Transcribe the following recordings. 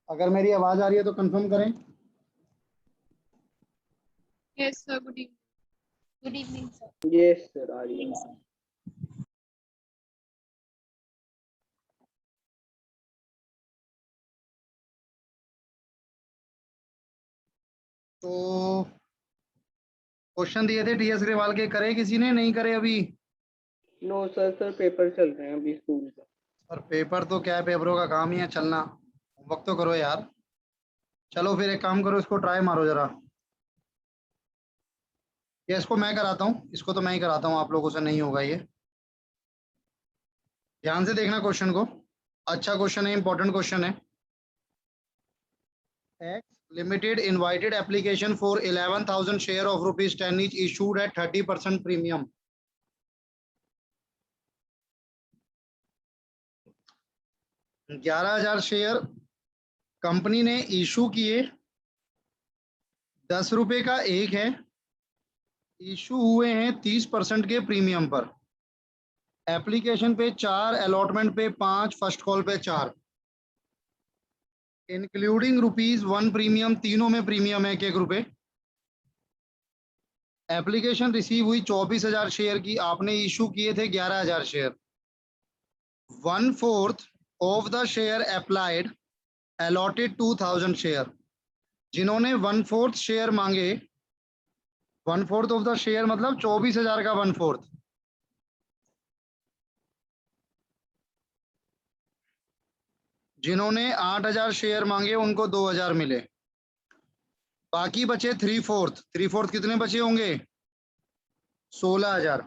अगर मेरी आवाज आ रही है तो कंफर्म करें। Yes sir, good evening sir. Yes sir, आ रही है। तो क्वेश्चन दिए थे टीएस अग्रवाल के, करे किसी ने, नहीं करे अभी? नो सर, पेपर चल रहे हैं अभी स्कूल का। और पेपर तो क्या है, पेपरों का काम ही है चलना। वक्त तो करो यार। चलो फिर एक काम करो, इसको ट्राई मारो जरा। या इसको मैं कराता हूँ, इसको तो मैं ही कराता हूँ, आप लोगों से नहीं होगा ये। ध्यान से देखना क्वेश्चन को। अच्छा क्वेश्चन है, इंपॉर्टेंट क्वेश्चन है। X Limited invited application for 11,000 share of rupees 10 each issued at 30% premium. 11,000 share company ने इशू किए, 10 रुपए का एक है, इशू हुए हैं 30% के प्रीमियम पर। एप्लीकेशन पे 4, अलॉटमेंट पे 5, फर्स्ट कॉल पे 4, इंक्लूडिंग ₹1 प्रीमियम, तीनों में प्रीमियम है 1-1 रुपए। एप्लीकेशन रिसीव हुई 24,000 शेयर की, आपने इशू किए थे 11,000 share. 1/4 of the share applied allotted 2,000 share. जिन्होंने 1/4 शेयर मांगे, 1/4 ऑफ द शेयर मतलब 24,000 का 1/4। जिन्होंने 8,000 शेयर मांगे उनको 2,000 मिले। बाकी बचे 3/4। 3/4 कितने बचे होंगे? 16,000।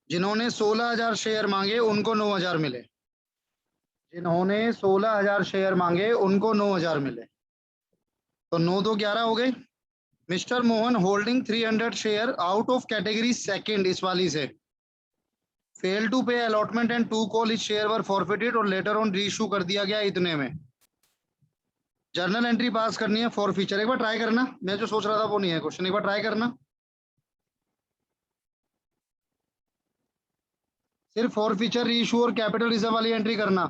जिन्होंने 16,000 शेयर मांगे उनको 9,000 मिले। जिन्होंने 16,000 शेयर मांगे उनको 9,000 मिले। तो 9 2 11 हो गए। Mister Mohan holding 300 share out of category second, इस वाली से, फेल टू पे अलॉटमेंट एंड टू कॉल, इस शेयर वर फॉरफिटेड और लेटर ऑन रीइशू कर दिया गया इतने में। जर्नल एंट्री पास करनी है फॉर फीचर। एक बार ट्राई करना, मैं जो सोच रहा था वो नहीं है क्वेश्चन, एक बार ट्राई करना। सिर्फ फॉर फीचर, रीइशू और कैपिटल रिजर्व वाली एंट्री करना।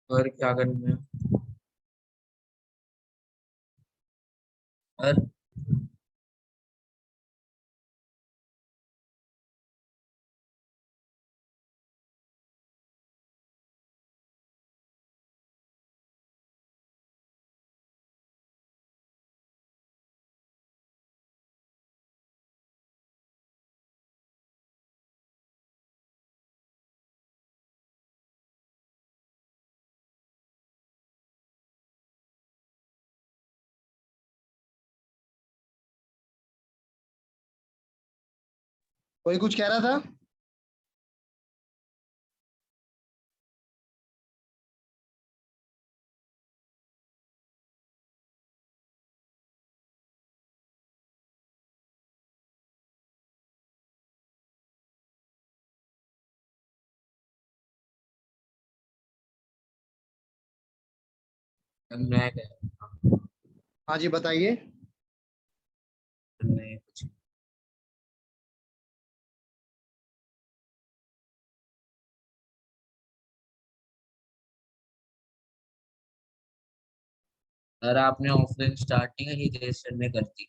और क्या करना है? और कोई कुछ कह रहा था? मैं हाँ जी बताइए। नहीं कुछ। सर आपने ऑफलाइन स्टार्टिंग ही रजिस्टर में कर दी।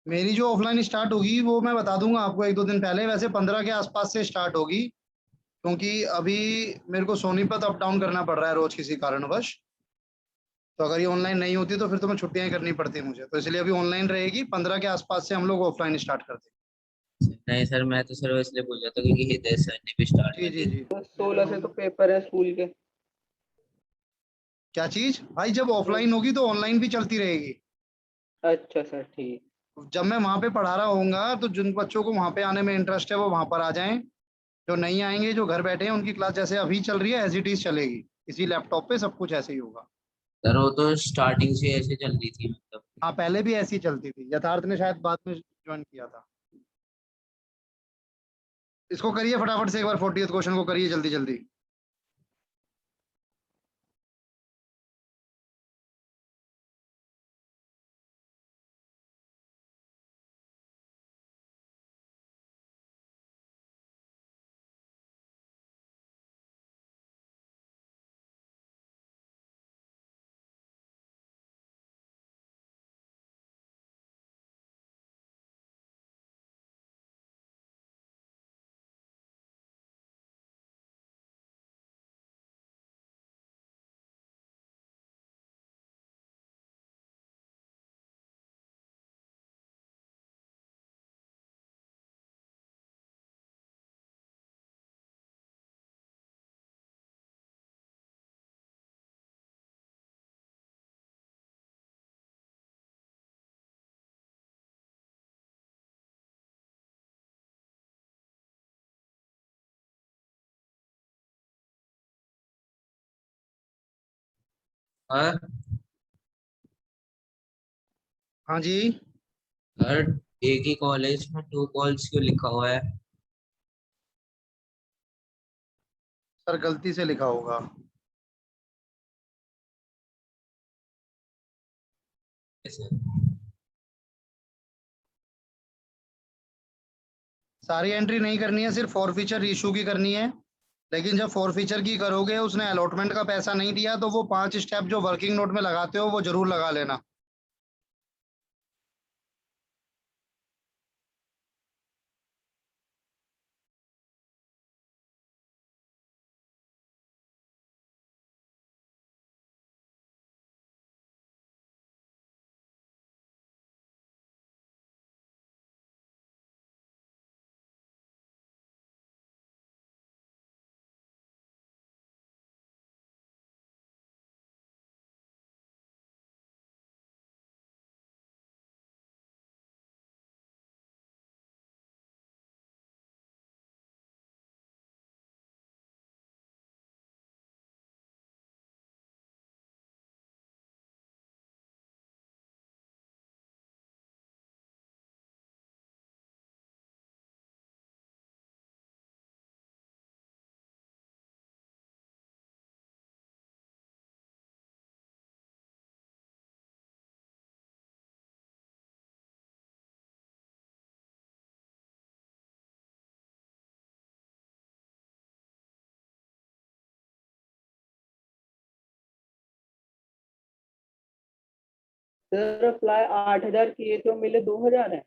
मेरी जो ऑफलाइन स्टार्ट होगी वो मैं बता दूंगा आपको एक दो दिन पहले, वैसे 15 के आसपास से स्टार्ट होगी, क्योंकि अभी मेरे को सोनीपत अप डाउन करना पड़ रहा है रोज किसी कारणवश। तो अगर ये ऑनलाइन नहीं होती तो फिर तो मैं छुट्टियां ही करनी पड़ती मुझे, तो इसलिए अभी ऑनलाइन रहेगी। 15 के आसपास से हम लोग ऑफलाइन स्टार्ट करते नहीं सर, मैं तो सर इसलिए पूछ रहा था क्योंकि हृदय सर ने भी स्टार्ट हैं। कर जी दी। जी जी। तो 16 से तो पेपर है स्कूल के। क्या चीज भाई? जब तो ऑफलाइन होगी तो ऑनलाइन भी चलती रहेगी। अच्छा सर ठीक। जब मैं वहां पे पढ़ा रहा होऊंगा तो जिन बच्चों को वहां पे आने में इंटरेस्ट है वो वहां पर आ जाएं। जो नहीं आएंगे, जो घर बैठे हैं, उनकी क्लास जैसे अभी चल रही है एज इट इज चलेगी। इसी लैपटॉप पे सब कुछ ऐसे ही होगा। सर वो तो स्टार्टिंग से ऐसे चल रही थी मतलब। हाँ, पहले भी ऐसी चलती थी। यथार्थ ने शायद बाद में ज्वाइन किया था। इसको करिए फटाफट से एक बार, 40th क्वेश्चन को करिए जल्दी जल्दी। और हाँ जी। सर एक ही कॉलेज में 2 कॉल्स क्यों लिखा हुआ है? सर गलती से लिखा होगा। सर सारी एंट्री नहीं करनी है, सिर्फ फॉर फीचर इशू की करनी है। लेकिन जब फॉर फीचर की करोगे, उसने अलॉटमेंट का पैसा नहीं दिया, तो वो 5 स्टेप जो वर्किंग नोट में लगाते हो वो जरूर लगा लेना। सर अप्लाई 8,000 किए तो मिले 2,000 है।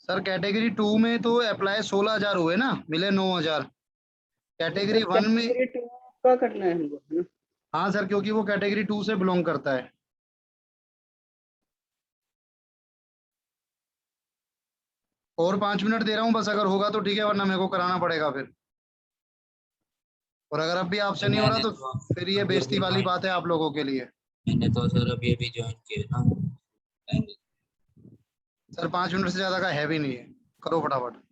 सर कैटेगरी 2 में तो अप्लाई 16,000 हुए ना, मिले 9,000। नहीं सर कैटेगरी 1 में। कैटेगरी 2 का करना है हमको है ना। हाँ सर, क्योंकि वो कैटेगरी 2 से बिलोंग करता है। और 5 मिनट दे रहा हूँ बस, अगर होगा तो ठीक है, वरना मेरे को कराना पड़ेगा फिर। और अगर अब भी आपसे नहीं हो रहा मैंने तो तो फिर ये अभी बेइज्जती अभी वाली ज्वाइन बात है आप लोगों के लिए। मैंने तो सर अभी अभी ज्वाइन किया ना। सर 5 मिनट से ज्यादा का है भी नहीं है। करो फटाफट।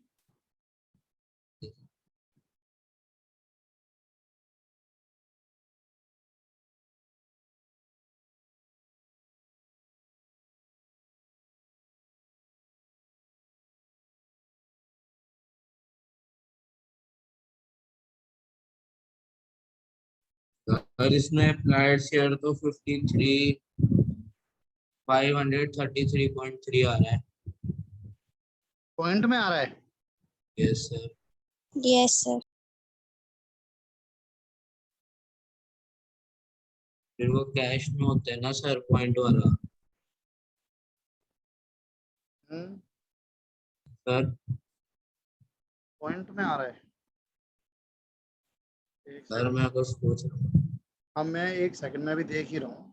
और इसमें अप्लाइड शेयर तो 53,533.3 आ रहा है। पॉइंट में आ रहा है। Yes sir. Yes, sir. फिर वो कैश में होता है ना सर, पॉइंट वाला। सर पॉइंट में आ रहा है। एक सर सेकंड। मैं कुछ पूछ रहा हूँ। अब मैं एक सेकंड में भी देख ही रहा हूँ।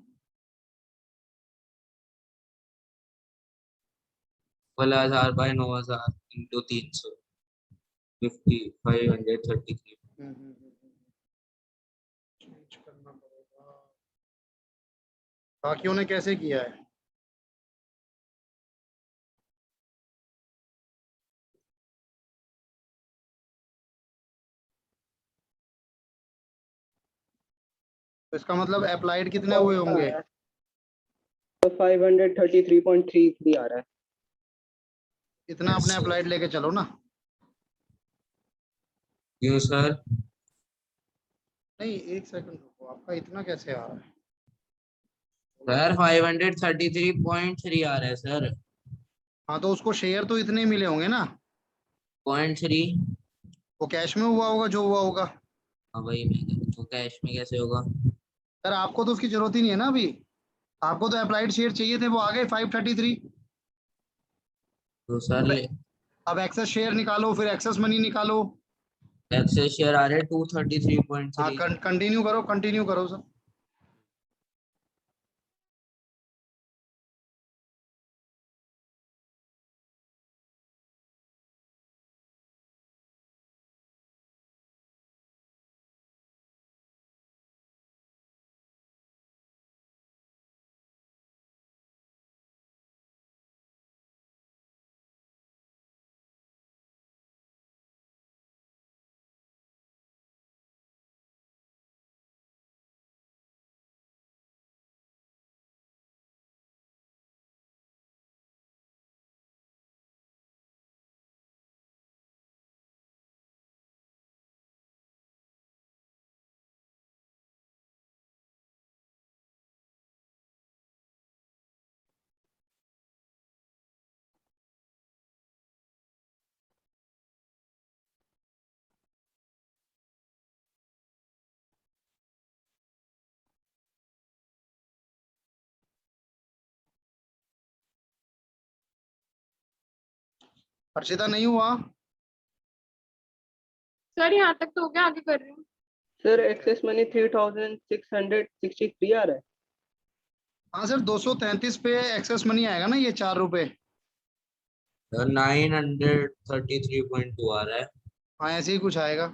16,000 बाय 9,000 इंटू 300 533। चेंज करना पड़ेगा। बाकियों ने कैसे किया है? तो इसका मतलब अप्लाइड कितने हुए होंगे? तो 533.33 आ रहा है। इतना अपने अप्लाइड लेके चलो ना। क्यों सर? नहीं, एक सेकंड रुको, आपका इतना कैसे आ रहा है? सर 533.3 आ रहा है सर। हाँ, तो उसको शेयर तो इतने मिले होंगे ना। 0.3। वो कैश में हुआ होगा जो हुआ होगा। हाँ भाई, मैं तो कैश में कैसे होगा? सर आपको तो उसकी जरूरत ही नहीं है ना अभी। आपको तो अप्लाइड शेयर चाहिए थे, वो आ गए 533। तो सर अब अब एक्सेस शेयर निकालो, फिर एक्सेस मनी निकालो। एक्सेस शेयर आ रहे हैं हाँ, 233.3। कंटिन्यू करो, कंटिन्यू करो सर। अर्शिता नहीं हुआ? सर यहाँ तक तो हो गया, आगे कर रही हूँ। सर एक्सेस मनी 3,663 आ रहा है। हाँ सर, 233 पे एक्सेस मनी आएगा ना, ये 4 रुपए। सर 933.2 आ रहा है। हाँ, ऐसे ही कुछ आएगा।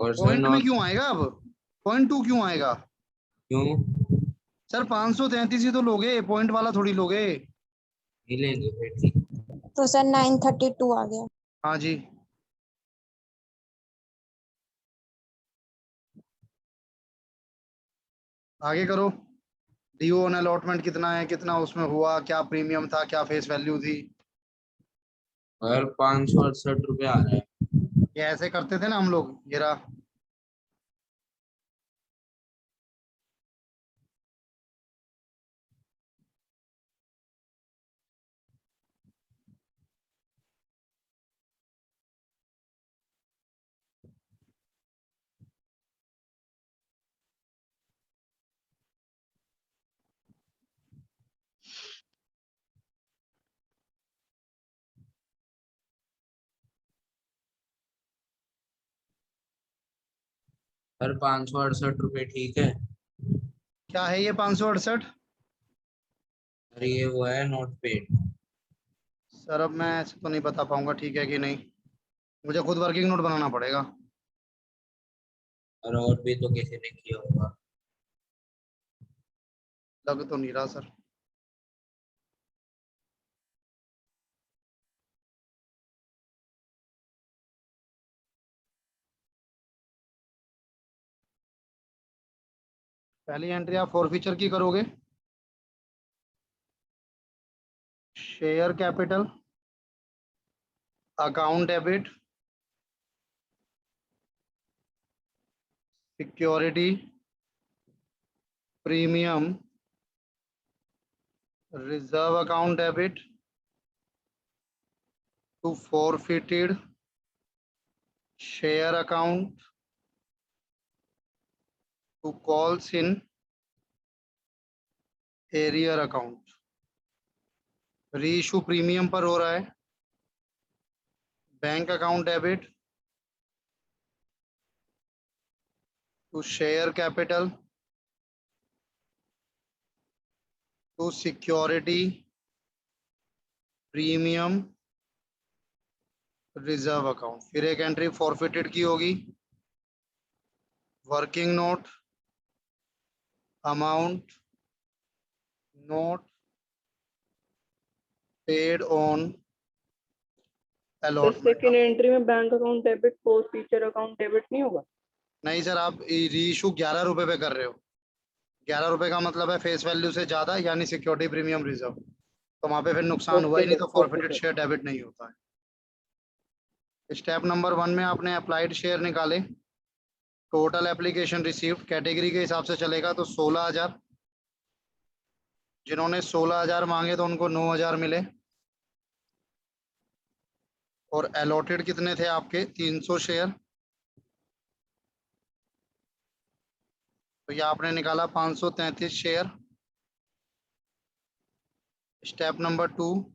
और सर पॉइंट में नॉट। क्यों आएगा अब? 0.2 क्यों आएगा? क्यों? सर 533 ही तो लोगे, पॉइंट वाला थोड़ी लोगे। मिलेंगे फिर ठीक। तो सर 932 आ गया। हाँ जी। आगे करो। ड्यू ऑन अलॉटमेंट कितना है, कितना उसमें हुआ, क्या प्रीमियम था, क्या फेस वैल्यू थी? सर 568 रुपये आ रहा है। ये ऐसे करते थे ना हम लोग, ये रहा। सर 568 रुपये ठीक है। क्या है ये 568? सर ये वो है नोट पेड। सर अब मैं ऐसे तो नहीं बता पाऊंगा ठीक है कि नहीं। मुझे खुद वर्किंग नोट बनाना पड़ेगा। और भी तो किसी ने किया होगा। लग तो नहीं रहा सर। पहली एंट्री आप फॉरफीचर की करोगे। Share capital, account debit, security, premium, reserve account debit, to forfeited, share account, to calls in, arrear account. Reissue premium पर हो रहा है। Bank account debit to share capital to security premium reserve account. फिर एक entry forfeited की होगी, working note amount not paid on sir allotment. Second entry में bank account debit forfeiture account debit नहीं होगा? नहीं सर, आप reissue 11 रुपए पे कर रहे हो। 11 रुपए का मतलब है फेस वैल्यू से ज्यादा, यानी सिक्योरिटी प्रीमियम रिजर्व। तो वहां पे फिर नुकसान हुआ ओके ही नहीं, सर, तो okay forfeited sir. Share debit नहीं होता है। स्टेप नंबर 1 में आपने अप्लाइड शेयर निकाले। टोटल एप्लीकेशन रिसीव्ड कैटेगरी के हिसाब से चलेगा तो 16,000। जिन्होंने 16,000 मांगे तो उनको 9,000 मिले। और अलॉटेड कितने थे आपके? 300 शेयर। तो ये आपने निकाला 533 share. Step number 2,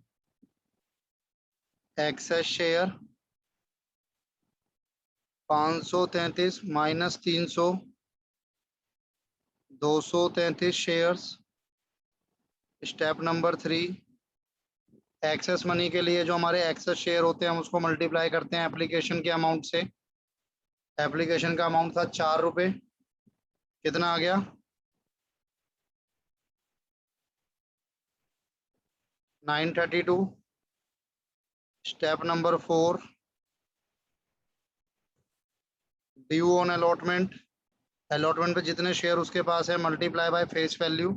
access share 533 minus 300, 233 shares. Step number 3, excess money के लिए जो हमारे एक्सेस शेयर होते हैं हम उसको मल्टीप्लाई करते हैं एप्लीकेशन के अमाउंट से। एप्लीकेशन का अमाउंट था 4 रुपये। कितना आ गया? 932। Step number 4, due on allotment. Allotment पे जितने शेयर उसके पास है multiply by face value.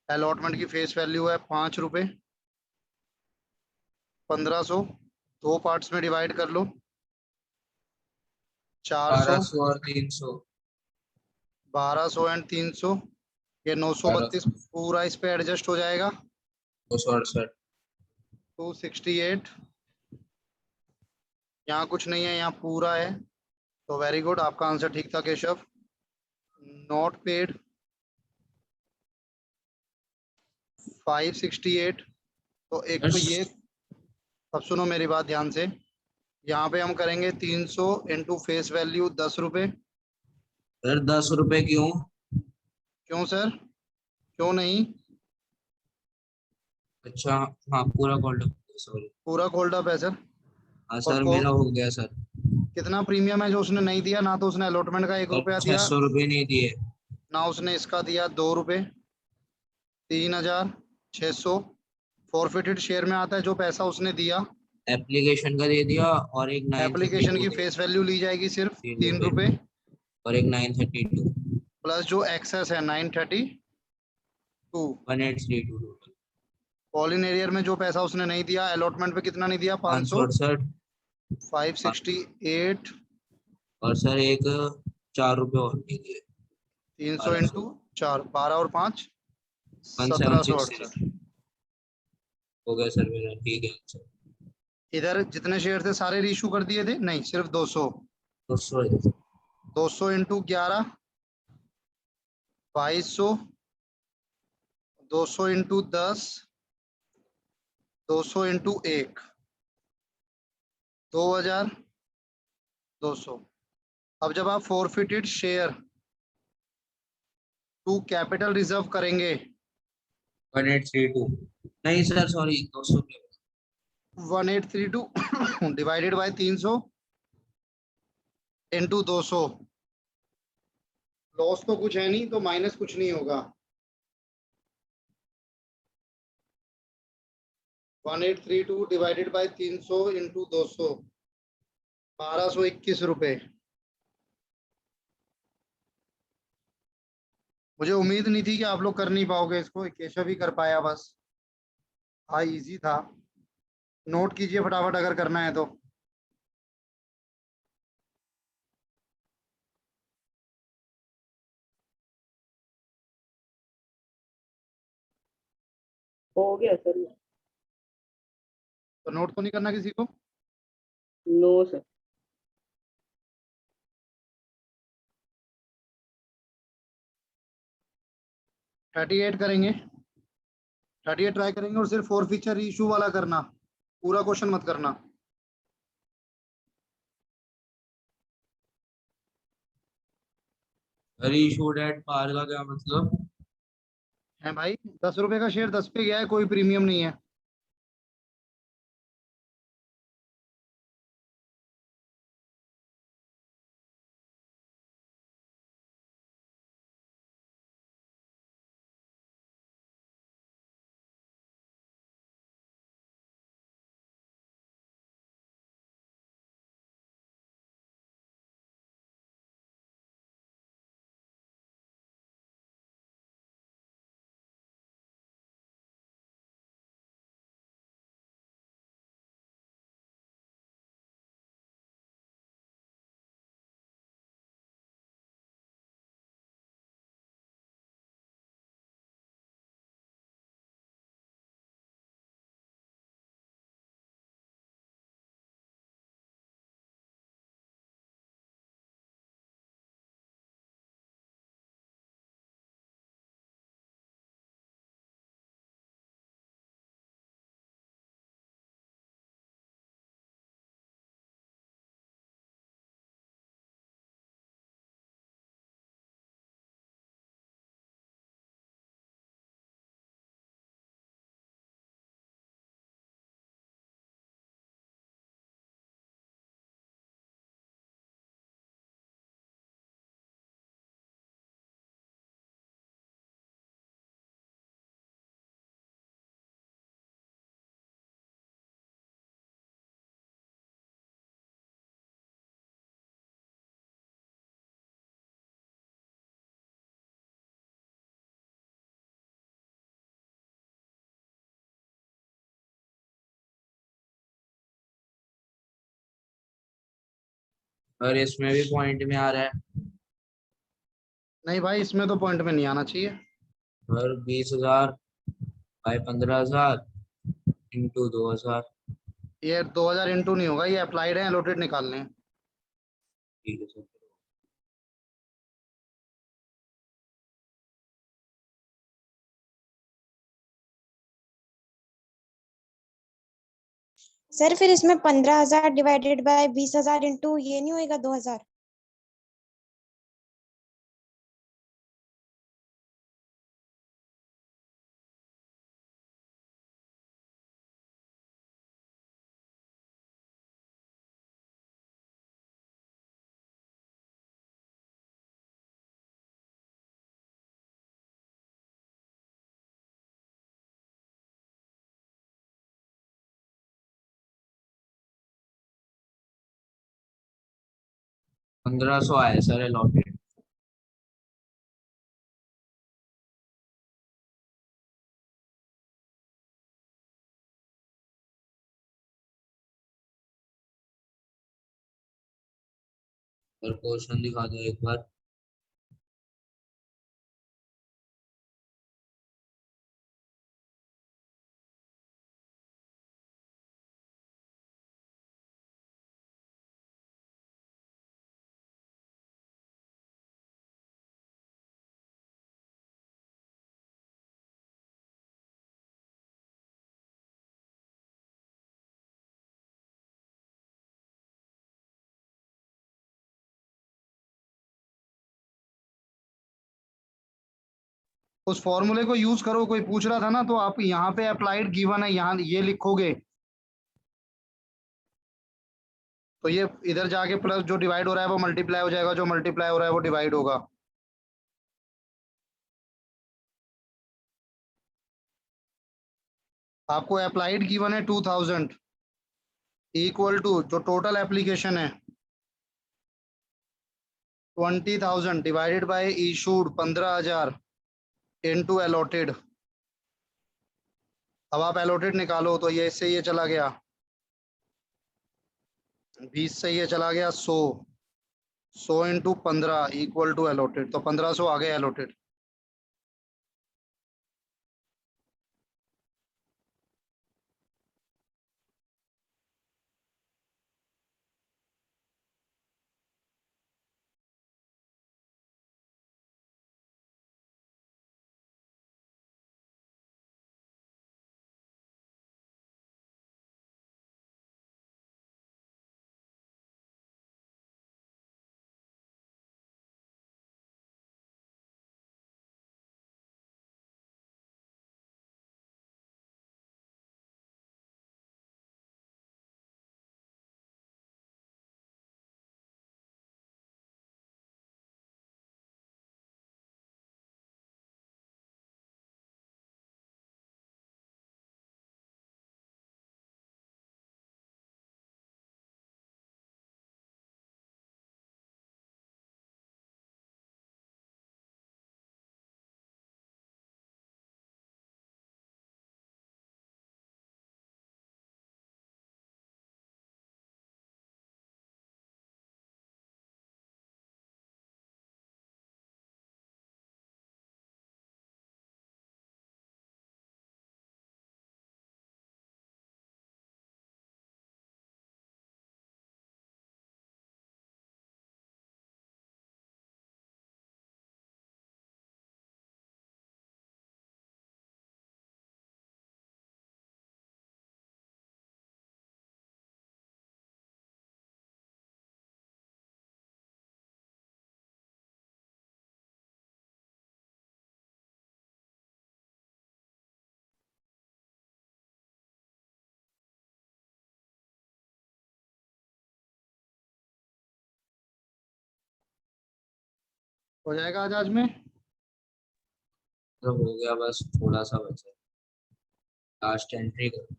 Allotment की फेस वैल्यू है 5 रुपये। 1500 दो पार्ट्स में डिवाइड कर लो। 400, 1200 और 300। 1200 एंड 300, ये 932 1200, पूरा इस पे एडजस्ट हो जाएगा। 268। 268। यहाँ कुछ नहीं है, यहाँ पूरा है। तो वेरी गुड, आपका आंसर ठीक था केशव। Not paid 568। तो एक तो ये, अब सुनो मेरी बात ध्यान से। यहाँ पे हम करेंगे 300 इंटू फेस वैल्यू 10 रुपये। सर 10 रुपए क्यों? क्यों सर? क्यों नहीं? अच्छा, हाँ पूरा कॉल, सॉरी। पूरा कोल्ड अप है सर। हाँ और सर, मेरा हो गया सर। कितना प्रीमियम है जो उसने नहीं दिया? ना तो उसने अलॉटमेंट का 1 रुपया सर दिया, 600 रुपये नहीं दिए। ना उसने इसका दिया 2 रुपये। 3,600 फॉरफिटेड शेयर में आता है जो पैसा उसने दिया। एप्लीकेशन का दे दिया, और एक एप्लीकेशन 932 की दे फेस वैल्यू ली जाएगी सिर्फ 3 रुपये। ₹3, और एक 932। प्लस जो एक्सेस है 932। 1832 टोटल। कॉलिन एरियर में जो पैसा उसने नहीं दिया, अलॉटमेंट पे कितना नहीं दिया? 500। 568। 568। और सर एक 4 रुपए और नहीं दिए। 300 1200। इंटू 4, 12 और 5 1766 1768। हो गया सर मेरा, ठीक है सर। इधर जितने शेयर थे सारे रीइशू कर दिए थे? नहीं, सिर्फ 200। 200। 200 इंटू 11 2200। 200 into 10, 200 into 1, 2,200। अब जब आप forfeited share to capital reserve करेंगे, 1832। नहीं सर, सॉरी, 200 के। 1832 डिवाइडेड बाय 300 इंटू 200। लॉस तो कुछ है नहीं, तो माइनस कुछ नहीं होगा। 1832 डिवाइडेड बाय 300 इंटू 200, 1221 रुपये। मुझे उम्मीद नहीं थी कि आप लोग कर नहीं पाओगे इसको, केशव ही कर पाया बस। हाँ, इजी था। नोट कीजिए फटाफट अगर करना है तो। हो गया सर। तो नोट तो नहीं करना किसी को? No sir. 38 करेंगे। 38 ट्राई करेंगे और सिर्फ फोर फीचर इशू वाला करना, पूरा क्वेश्चन मत करना। रीइशूड एट पार का क्या मतलब? है भाई, 10 रुपए का शेयर 10 पे गया है, कोई प्रीमियम नहीं है। और इसमें भी पॉइंट में आ रहा है। नहीं भाई, इसमें तो पॉइंट में नहीं आना चाहिए। और 20,000 बाय 15,000 इंटू 2,000। ये 2000 इंटू नहीं होगा, ये अप्लाइड है, एलोटेड निकालने हैं। ठीक है सर। सर फिर इसमें 15,000 डिवाइडेड बाय 20,000 इंटू ये नहीं होएगा 2,000? पंद्रह सौ आया सर अलॉटेड। और क्वेश्चन दिखा दो एक बार। उस फॉर्मूले को यूज करो, कोई पूछ रहा था ना, तो आप यहाँ पे अप्लाइड गिवन है, यहाँ ये लिखोगे तो ये इधर जाके प्लस जो डिवाइड हो रहा है वो मल्टीप्लाई हो जाएगा, जो मल्टीप्लाई हो रहा है वो डिवाइड होगा। आपको अप्लाइड गिवन है 2000 इक्वल टू जो टोटल एप्लीकेशन है 20,000 divided by issued 15,000 into allotted. अब आप अलॉटेड निकालो तो ये इससे ये चला गया 20 से ये चला गया 100, 100 इंटू 15 इक्वल टू अलॉटेड, तो 1500 आ गए अलॉटेड। हो जाएगा आज में? तो हो गया, बस थोड़ा सा बचा, लास्ट एंट्री करो।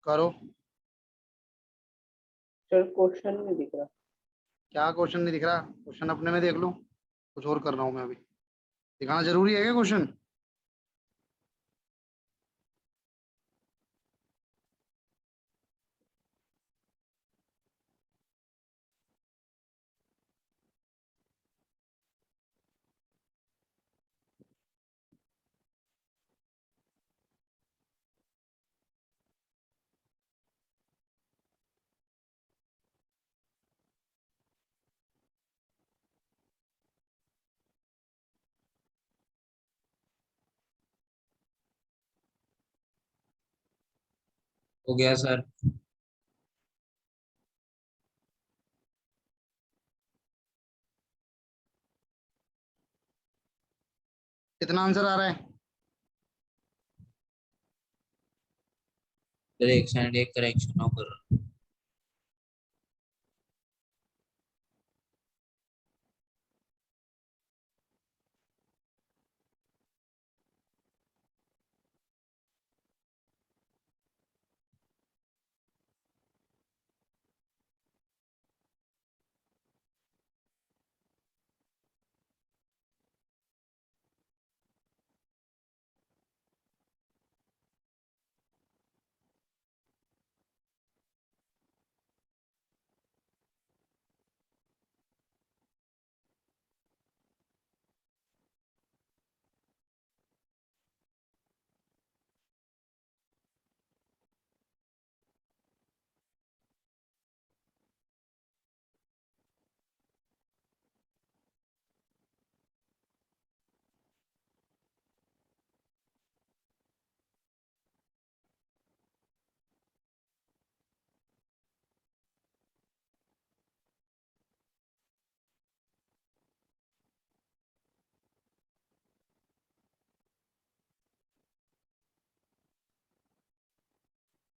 करो। सर क्वेश्चन नहीं दिख रहा। क्या क्वेश्चन नहीं दिख रहा? क्वेश्चन अपने में देख लो, कुछ और कर रहा हूँ मैं अभी। दिखाना जरूरी है क्या क्वेश्चन? हो गया सर। कितना आंसर आ रहा है? सर एक सेकंड, एक करेक्शन और कर रहा हूँ।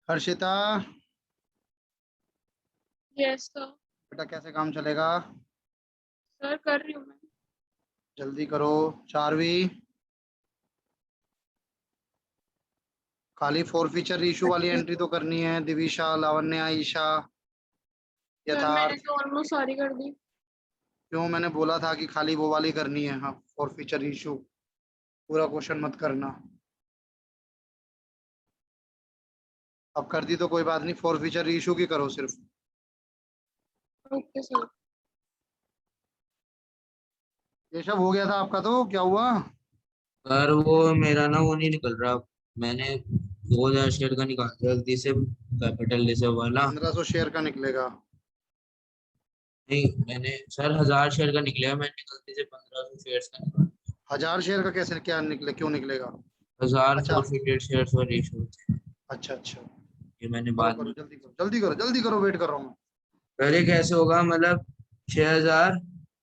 Harshita, yes sir. बेटा कैसे काम चलेगा? सर कर रही हूँ मैं। जल्दी करो। चारवी, खाली फोर फीचर इशू वाली एंट्री तो करनी है। दिविशा, लावण्या, ईशा, सर मैंने यथार्थ। तो ऑलमोस्ट सारी कर दी। क्यों? मैंने बोला था कि खाली वो वाली करनी है। हाँ, फोर फीचर इशू, पूरा क्वेश्चन मत करना। अब कर दी तो कोई बात नहीं, फोर फीचर इशू की करो सिर्फ। Okay sir. ये सब हो गया था आपका, तो क्या हुआ? सर वो मेरा ना वो नहीं निकल रहा। मैंने 2000 शेयर का निकाल दिया गलती से, कैपिटल रिजर्व वाला। 1500 शेयर का निकलेगा। नहीं, मैंने सर 1000 शेयर का निकलेगा, मैंने गलती से 1500 शेयर का निकाला। 1000 शेयर का कैसे, क्या निकले, क्यों निकलेगा? 1000 अच्छा, फॉरफिटेड शेयर्स और इशू थे। अच्छा, अच्छा। ये मैंने करो बाद करो, में। जल्दी करो, जल्दी करो, जल्दी करो, वेट कर रहा हूँ मैं। पहले कैसे होगा, मतलब 6000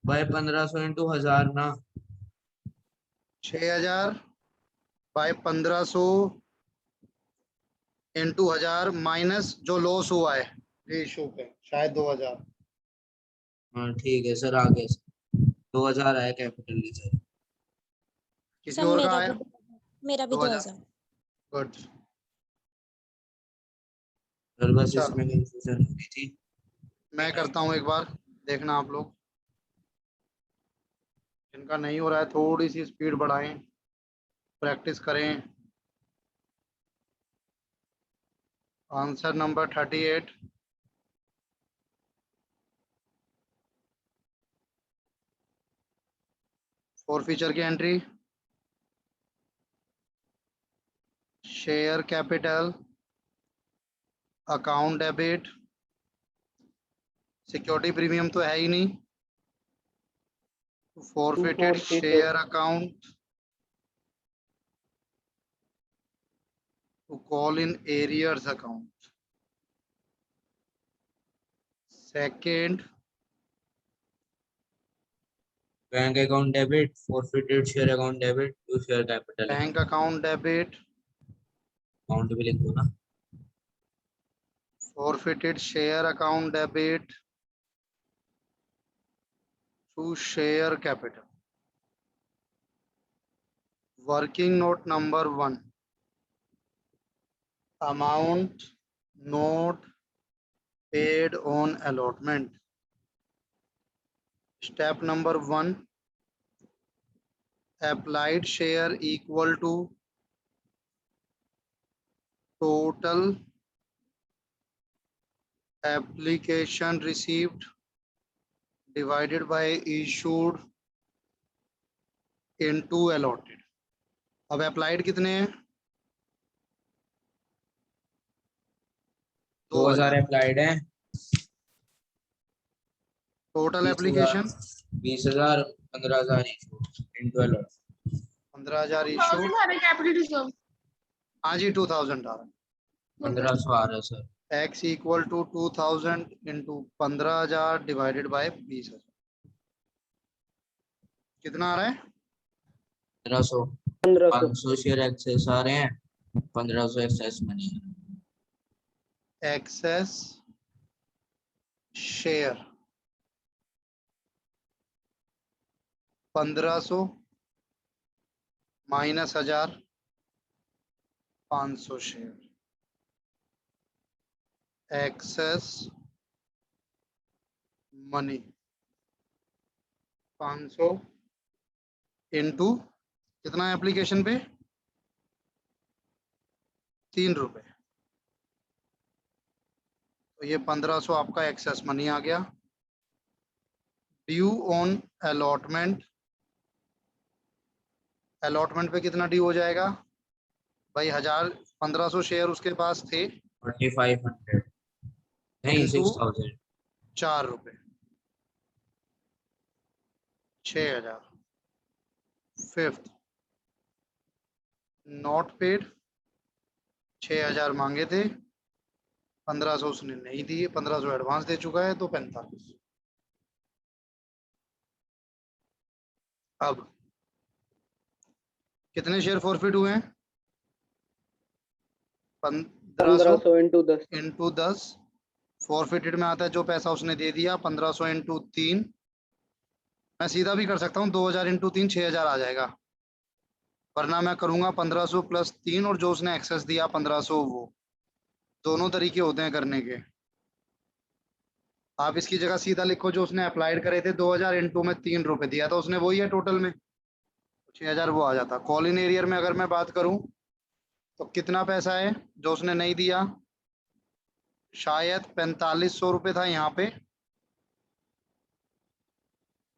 बाय 1500 इंटू 1000 ना। 6000 बाय 1500 इंटू 1000 माइनस जो लॉस हुआ है इशू पे, शायद 2000। हाँ ठीक है सर, आ गया सर। 2000 आया कैपिटल रिजर्व। किसी सर और का आया? मेरा भी 2000। 2000। गुड। सर बस चलो, इसमें कंफ्यूजन हो गई थी। मैं करता हूँ एक बार, देखना आप लोग। जिनका नहीं हो रहा है थोड़ी सी स्पीड बढ़ाएं, प्रैक्टिस करें। Answer number 38। फोर फीचर की एंट्री, share capital, account debit, security premium तो है ही नहीं, forfeited forfeited share account, to call in arrears account. Second, bank account debit, forfeited share account debit to share capital bank account debit, account भी लिख दो ना। Forfeited share account debit to share capital. Working note number 1, amount not paid on allotment. Step number 1, applied share equal to total application received divided by issued into allotted. अब applied कितने हैं? 2000 applied है, total 20,000 application 20,000 15,000 into allot 15,000 issue. 2000 आ रहा है capital reserve. हाँ जी 2000 आ रहा 1500 आ रहा है सर. है. x equal to 2000 into 15,000 divided by 20,000. कितना आ रहा है? 1500. 1500 500 शेयर एक्सेस आ रहे हैं, 1500 excess money. Access share 1500 minus 1000 500 share. Excess money 500 into कितना है एप्लीकेशन पे? 3 रुपए. तो ये 1500 आपका एक्सेस मनी आ गया. ड्यू ऑन अलॉटमेंट, अलॉटमेंट पे कितना ड्यू हो जाएगा भाई? 1500 शेयर उसके पास थे 2500 नहीं Into 6000. 4 रुपए 6000. फिफ्थ नॉट पेड 6000 मांगे थे, 1500 उसने नहीं दिए, 1500 एडवांस दे चुका है तो 45. अब कितने शेयर फॉरफिट हुए हैं? 1500 इंटू 10 इंटू 10. फॉरफिटेड में आता है जो पैसा उसने दे दिया. 1500 इंटू 3, मैं सीधा भी कर सकता हूँ. 2000 इंटू 3 6000 आ जाएगा, वरना मैं करूंगा 1500 प्लस 3 और जो उसने एक्सेस दिया 1500, वो दोनों तरीके होते हैं करने के. आप इसकी जगह सीधा लिखो जो उसने अप्लाइड करे थे 2000 इंटू में 3 रुपए दिया था उसने, वही है टोटल में 6000 वो आ जाता. कॉलिन एरियर में अगर मैं बात करूं तो कितना पैसा है जो उसने नहीं दिया? शायद 4500 रुपये था यहाँ पे,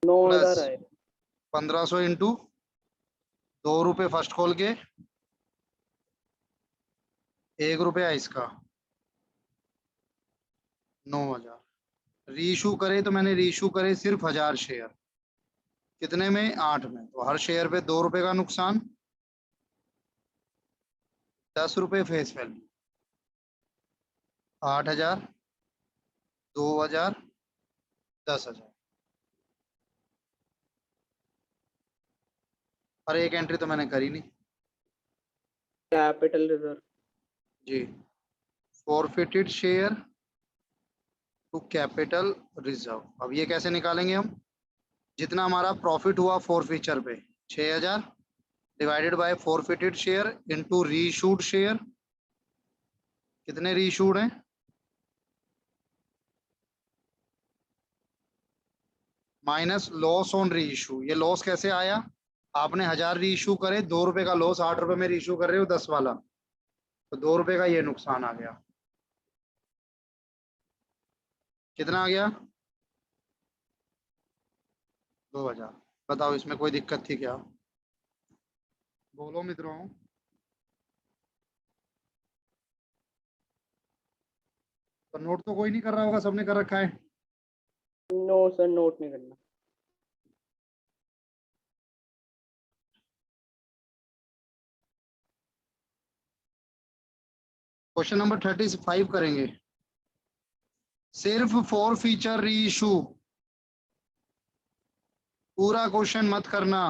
9000 आए. 1500 इंटू 2 रुपये फर्स्ट कॉल के, 1 रुपया इसका, 9000. रीइशू करे तो मैंने रीइशू करे सिर्फ 1000 शेयर. कितने में? 8 में. तो हर शेयर पे 2 रुपए का नुकसान, 10 रुपए फेस वैल्यू. 8000, 2000, 10,000. और एक एंट्री तो मैंने करी नहीं कैपिटल रिजर्व जी. Forfeited share to capital reserve. अब ये कैसे निकालेंगे हम? जितना हमारा प्रॉफिट हुआ फॉरफिचर पे 6000 divided by forfeited share into reissued share. कितने रीइशूड हैं? Minus loss on reissue. ये लॉस कैसे आया? आपने 1000 रीइशू करे, 2 रुपए का लॉस, 8 रुपए में रीइशू कर रहे हो 10 वाला, तो 2 रुपए का ये नुकसान आ गया. कितना आ गया? 2000. बताओ इसमें कोई दिक्कत थी क्या? बोलो मित्रों. तो नोट तो कोई नहीं कर रहा होगा, सबने कर रखा है. नो सर, नोट नहीं करना. क्वेश्चन नंबर 35 करेंगे. सिर्फ फॉर फीचर री इशू, पूरा क्वेश्चन मत करना.